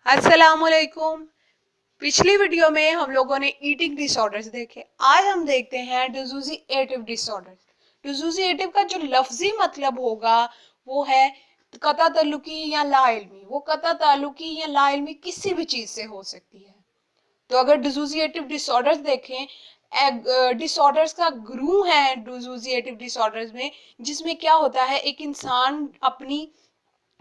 अस्सलाम वालेकुम। पिछली वीडियो में हम लोगों ने ईटिंग डिसऑर्डर्स देखे। आज हम देखते हैं डिसोसिएटिव डिसऑर्डर। डिसोसिएटिव का जो लफ्जी मतलब होगा वो है कता ताल्लुकी या ला इल्मी। वो कता ताल्लुकी या ला इल्मी किसी भी चीज से हो सकती है। तो अगर डिसोसिएटिव डिसऑर्डर्स देखें, डिसऑर्डर्स का ग्रुप है डिसोसिएटिव डिसऑर्डर्स में, जिसमें क्या होता है एक इंसान अपनी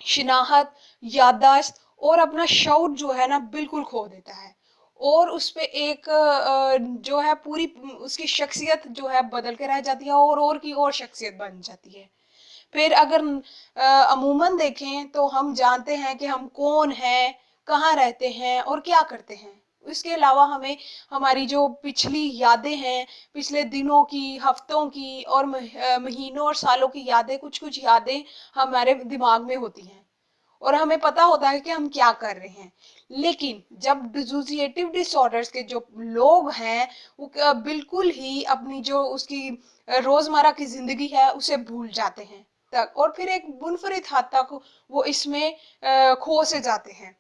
शिनाहत, याददाश्त और अपना शऊर जो है ना बिल्कुल खो देता है और उस पे एक जो है पूरी उसकी शख्सियत जो है बदल के रह जाती है और की और शख्सियत बन जाती है। फिर अगर अमूमन देखें तो हम जानते हैं कि हम कौन हैं, कहाँ रहते हैं और क्या करते हैं। इसके अलावा हमें हमारी जो पिछली यादें हैं, पिछले दिनों की, हफ्तों की और महीनों और सालों की यादें, कुछ कुछ यादें हमारे दिमाग में होती हैं और हमें पता होता है कि हम क्या कर रहे हैं। लेकिन जब डिसोसिएटिव डिसऑर्डर्स के जो लोग हैं वो बिल्कुल ही अपनी जो उसकी रोजमर्रा की जिंदगी है उसे भूल जाते हैं तक, और फिर एक मुनफरिद हद तक वो इसमें खो से जाते हैं।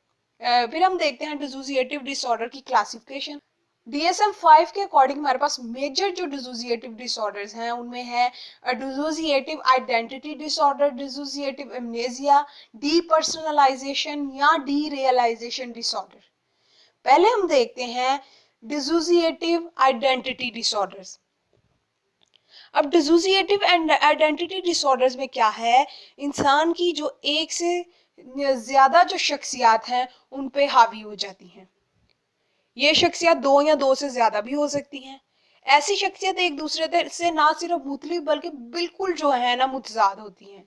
फिर हम देखते हैं डिसोसिएटिव डिसऑर्डर की क्लासिफिकेशन। DSM-5 के अकॉर्डिंग हमारे पास मेजर जो डिसोसिएटिव डिसऑर्डर्स हैं उनमें है dissociative identity disorder, dissociative amnesia, depersonalisation या डीरियलाइजेशन डिसऑर्डर। पहले हम देखते हैं डिसोसिएटिव आइडेंटिटी डिसऑर्डर्स। अब डिसोसिएटिव एंड आइडेंटिटी डिसऑर्डर्स में क्या है, इंसान की जो एक से ज्यादा जो शख्सियात हैं उन पे हावी हो जाती हैं। ये शख्सियत दो या दो से ज्यादा भी हो सकती हैं। ऐसी शख्सियत एक दूसरे से ना सिर्फ मुख्तलिफ बल्कि बिल्कुल जो है ना मुतजाद होती हैं।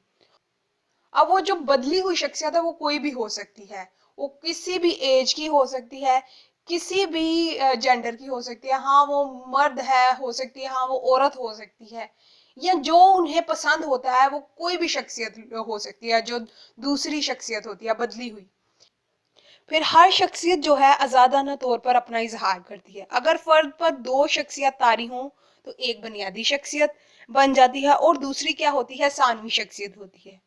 अब वो जो बदली हुई शख्सियत है वो कोई भी हो सकती है, वो किसी भी एज की हो सकती है, किसी भी जेंडर की हो सकती है। हाँ वो मर्द है हो सकती है, हाँ वो औरत हो सकती है, या जो उन्हें पसंद होता है वो कोई भी शख्सियत हो सकती है जो दूसरी शख्सियत होती है बदली हुई। फिर हर शख्सियत जो है आजादाना तौर पर अपना इजहार करती है। अगर फर्द पर दो शख्सियत तारी हों तो एक बुनियादी शख्सियत बन जाती है और दूसरी क्या होती है, सानवी शख्सियत होती है।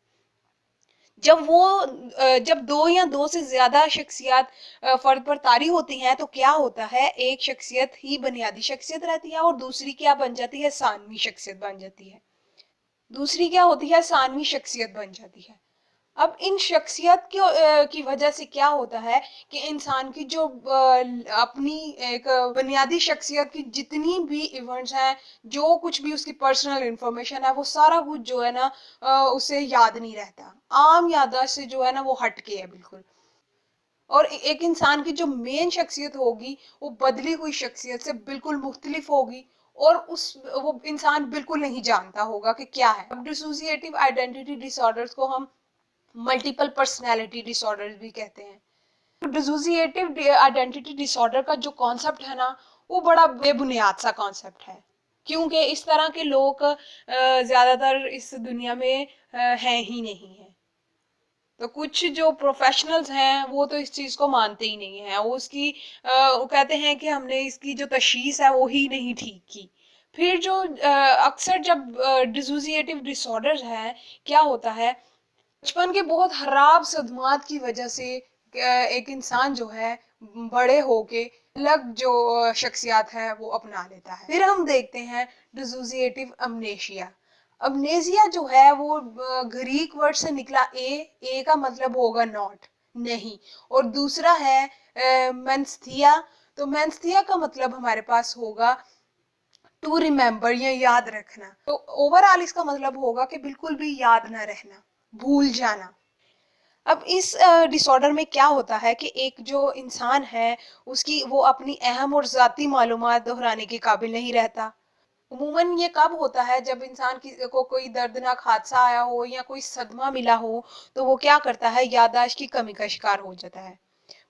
जब दो या दो से ज्यादा शख्सियत फर्द पर तारी होती हैं तो क्या होता है, एक शख्सियत ही बुनियादी शख्सियत रहती है और दूसरी क्या बन जाती है, सानवी शख्सियत बन जाती है। दूसरी क्या होती है, सानवी शख्सियत बन जाती है। अब इन शख्सियत की वजह से क्या होता है कि इंसान की जो अपनी एक बुनियादी शख्सियत की जितनी भी इवेंट्स हैं, जो कुछ भी उसकी पर्सनल इंफॉर्मेशन है, वो सारा कुछ जो है ना उसे याद नहीं रहता। आम याददाश्त से जो है ना वो हट के है बिल्कुल। और एक इंसान की जो मेन शख्सियत होगी वो बदली हुई शख्सियत से बिल्कुल मुख्तलिफ होगी और उस वो इंसान बिल्कुल नहीं जानता होगा कि क्या है। अब डिसोसिएटिव आइडेंटिटी डिसऑर्डर्स को हम मल्टीपल पर्सनैलिटी डिसऑर्डर भी कहते हैं। डिसोसिएटिव आइडेंटिटी डिसऑर्डर का जो कॉन्सेप्ट है ना वो बड़ा बेबुनियाद सा कॉन्सेप्ट है, क्योंकि इस तरह के लोग ज्यादातर इस दुनिया में हैं ही नहीं है। तो कुछ जो प्रोफेशनल्स हैं वो तो इस चीज को मानते ही नहीं है, वो कहते हैं कि हमने इसकी जो तशखीस है वो ही नहीं ठीक की। फिर जो अक्सर जब डिसोसिएटिव डिसऑर्डर है, क्या होता है, बचपन के बहुत खराब सदमात की वजह से एक इंसान जो है बड़े होके अलग जो शख्सियत है वो अपना लेता है। फिर हम देखते हैं डिसोसिएटिव अमनेशिया। अमनेसिया जो है वो ग्रीक वर्ड से निकला ए का मतलब होगा नॉट, नहीं, और दूसरा है मेंस्थिया। तो मेंस्थिया का मतलब हमारे पास होगा टू रिमेम्बर, ये याद रखना। तो ओवरऑल इसका मतलब होगा कि बिल्कुल भी याद ना रहना, भूल जाना। अब इस डिसऑर्डर में क्या होता है कि एक जो इंसान है उसकी वो अपनी अहम और ज़ाती मालूमात दोहराने के काबिल नहीं रहता। उमूमन ये कब होता है, जब इंसान को कोई दर्दनाक हादसा आया हो या कोई सदमा मिला हो तो वो क्या करता है, याददाश्त की कमी का शिकार हो जाता है।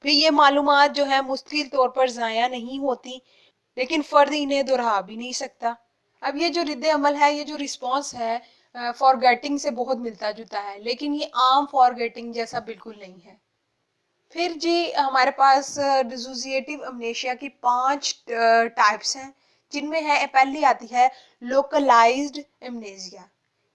फिर ये मालूमात जो है मुस्तकिल तौर पर ज़ाया नहीं होती, लेकिन फर्द इन्हें दोहरा भी नहीं सकता। अब ये जो रिद्दे अमल है, ये जो रिस्पॉन्स है, फॉरगेटिंग से बहुत मिलता जुलता है, लेकिन ये आम फॉरगेटिंग जैसा बिल्कुल नहीं है। फिर जी हमारे पास डिसोसिएटिव अमनेशिया की 5 टाइप्स हैं, जिनमें है पहली आती है लोकलाइज्ड एमनेसिया।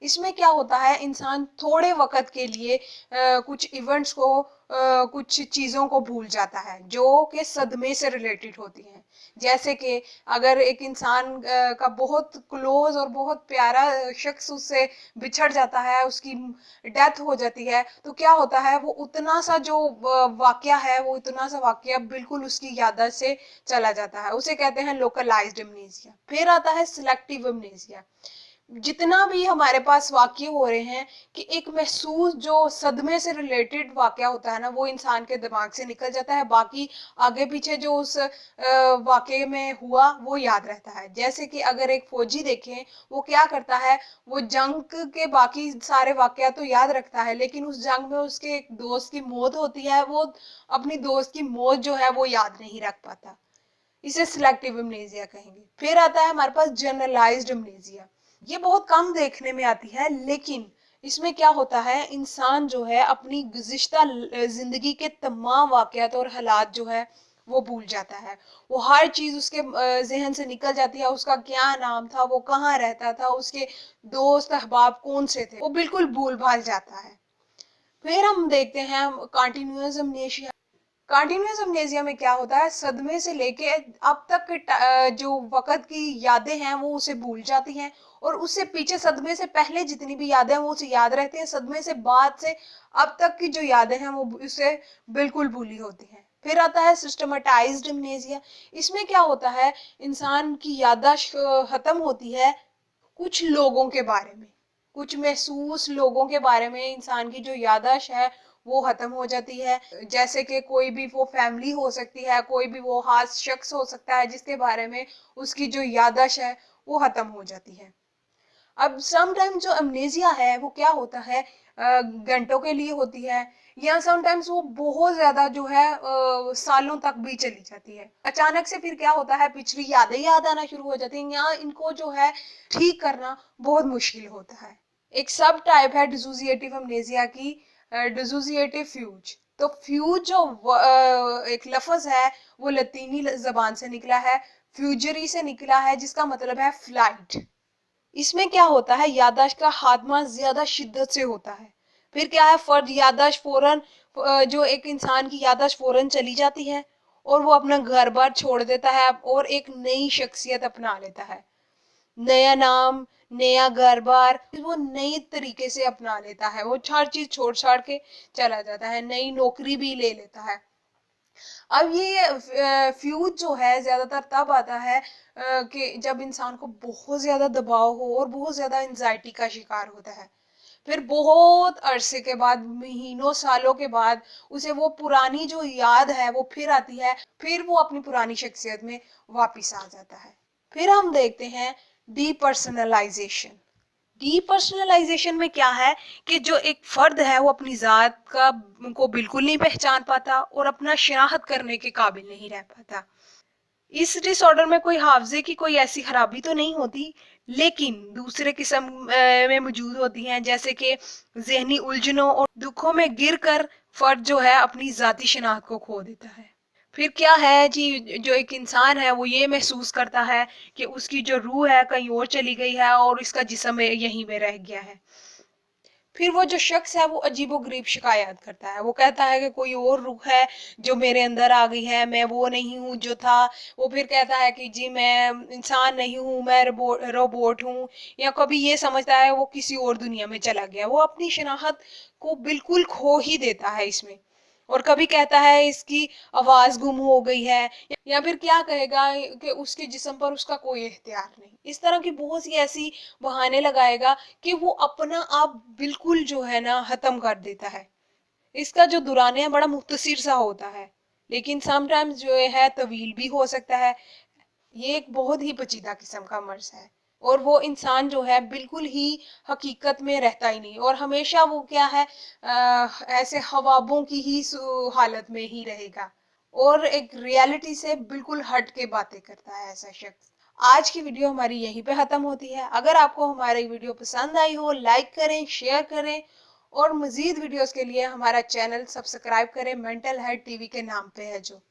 इसमें क्या होता है, इंसान थोड़े वक्त के लिए कुछ इवेंट्स को कुछ चीज़ों को भूल जाता है जो कि सदमे से रिलेटेड होती हैं। जैसे कि अगर एक इंसान का बहुत क्लोज और बहुत प्यारा शख्स उससे बिछड़ जाता है, उसकी डेथ हो जाती है, तो क्या होता है, वो उतना सा जो वाकया है, वो इतना सा वाकया बिल्कुल उसकी याददाश्त से चला जाता है। उसे कहते हैं लोकलाइज्ड अमनेसिया। फिर आता है सिलेक्टिव अमनेसिया। जितना भी हमारे पास वाकये हो रहे हैं कि एक महसूस जो सदमे से रिलेटेड वाकया होता है ना, वो इंसान के दिमाग से निकल जाता है, बाकी आगे पीछे जो उस वाकये में हुआ वो याद रहता है। जैसे कि अगर एक फौजी देखें, वो क्या करता है, वो जंग के बाकी सारे वाकया तो याद रखता है, लेकिन उस जंग में उसके एक दोस्त की मौत होती है, वो अपनी दोस्त की मौत जो है वो याद नहीं रख पाता। इसे सिलेक्टिव अमनेसिया कहेंगे। फिर आता है हमारे पास जनरलाइज्ड अमनेसिया। ये बहुत कम देखने में आती है, लेकिन इसमें क्या होता है, इंसान जो है अपनी गुज़िश्ता जिंदगी के तमाम वाकयात और हालात जो है वो भूल जाता है। वो हर चीज उसके जहन से निकल जाती है। उसका क्या नाम था, वो कहाँ रहता था, उसके दोस्त अहबाब कौन से थे, वो बिल्कुल भूल भाल जाता है। फिर हम देखते हैं कॉन्टिन्यूअस अमनेशिया। कॉन्टिन्यूअस अमनेसिया में क्या होता है, सदमे से लेके अब तक के जो वक़्त की यादें हैं वो उसे भूल जाती हैं, और उससे पीछे सदमे से पहले जितनी भी यादें हैं वो उसे याद रहती हैं। सदमे से बाद से अब तक की जो यादें हैं वो उसे बिल्कुल भूली होती हैं। फिर आता है सिस्टमेटाइज्ड अमनेसिया। इसमें क्या होता है, इंसान की याददाश्त खत्म होती है कुछ लोगों के बारे में, कुछ महसूस लोगों के बारे में इंसान की जो याददाश्त है वो खत्म हो जाती है। जैसे कि कोई भी वो फैमिली हो सकती है, कोई भी वो खास शख्स हो सकता है जिसके बारे में उसकी जो याददाश्त है वो खत्म हो जाती है। अब समटाइम्स जो अमनेसिया है वो क्या होता है, घंटों के लिए होती है, या समटाइम्स वो बहुत ज्यादा जो है सालों तक भी चली जाती है। अचानक से फिर क्या होता है, पिछली यादें याद आना शुरू हो जाती हैं, या इनको जो है ठीक करना बहुत मुश्किल होता है। एक सब टाइप है डिसोसिएटिव अमनेसिया की, डिसोसिएटिव फ्यूज। तो फ्यूज जो एक लफ्ज है वो लतीनी जबान से निकला है, फ्यूजरी से निकला है, जिसका मतलब है फ्लाइट। इसमें क्या होता है, याददाश्त का खात्मा ज्यादा शिद्दत से होता है। फिर क्या है, फर्द याददाश्त फौरन जो एक इंसान की याददाश्त फौरन चली जाती है और वो अपना घर बार छोड़ देता है और एक नई शख्सियत अपना लेता है। नया नाम, नया घर बार, वो नई तरीके से अपना लेता है, वो हर चीज छोड़ छाड़ के चला जाता है, नई नौकरी भी ले लेता है। अब ये फ्यूज जो है ज्यादातर तब आता है कि जब इंसान को बहुत ज्यादा दबाव हो और बहुत ज्यादा एंजाइटी का शिकार होता है। फिर बहुत अरसे के बाद, महीनों सालों के बाद, उसे वो पुरानी जो याद है वो फिर आती है, फिर वो अपनी पुरानी शख्सियत में वापस आ जाता है। फिर हम देखते हैं डीपर्सनलाइजेशन। डीपर्सनलाइजेशन में क्या है कि जो एक फर्द है वो अपनी जात का को बिल्कुल नहीं पहचान पाता और अपना शिनाख्त करने के काबिल नहीं रह पाता। इस डिसऑर्डर में कोई हाफजे की कोई ऐसी खराबी तो नहीं होती, लेकिन दूसरे किस्म में मौजूद होती हैं, जैसे कि जहनी उलझनों और दुखों में गिर कर फर्द जो है अपनी जाती शिनाख्त को खो देता है। फिर क्या है जी, जो एक इंसान है वो ये महसूस करता है कि उसकी जो रूह है कहीं और चली गई है और इसका जिस्म यहीं में रह गया है। फिर वो जो शख्स है वो अजीबोगरीब शिकायत करता है, वो कहता है कि कोई और रूह है जो मेरे अंदर आ गई है, मैं वो नहीं हूँ जो था। वो फिर कहता है कि जी मैं इंसान नहीं हूँ, मैं रोबोट हूँ, या कभी ये समझता है वो किसी और दुनिया में चला गया। वो अपनी शनाख्त को बिल्कुल खो ही देता है इसमें। और कभी कहता है इसकी आवाज गुम हो गई है, या फिर क्या कहेगा कि उसके जिस्म पर उसका कोई इख्तियार नहीं। इस तरह की बहुत सी ऐसी बहाने लगाएगा कि वो अपना आप बिल्कुल जो है ना खत्म कर देता है। इसका जो दुराने है बड़ा मुख्तसर सा होता है, लेकिन समटाइम्स जो है तवील भी हो सकता है। ये एक बहुत ही पेचीदा किस्म का मर्ज है, और वो इंसान जो है बिल्कुल ही हकीकत में रहता ही नहीं, और हमेशा वो क्या है, ऐसे ख्वाबों की ही हालत में ही रहेगा, और एक रियलिटी से बिल्कुल हट के बातें करता है ऐसा शख्स। आज की वीडियो हमारी यहीं पे खत्म होती है। अगर आपको हमारी वीडियो पसंद आई हो, लाइक करें, शेयर करें, और मजीद वीडियोस के लिए हमारा चैनल सब्सक्राइब करें। मेंटल हेल्थ टीवी के नाम पे है जो।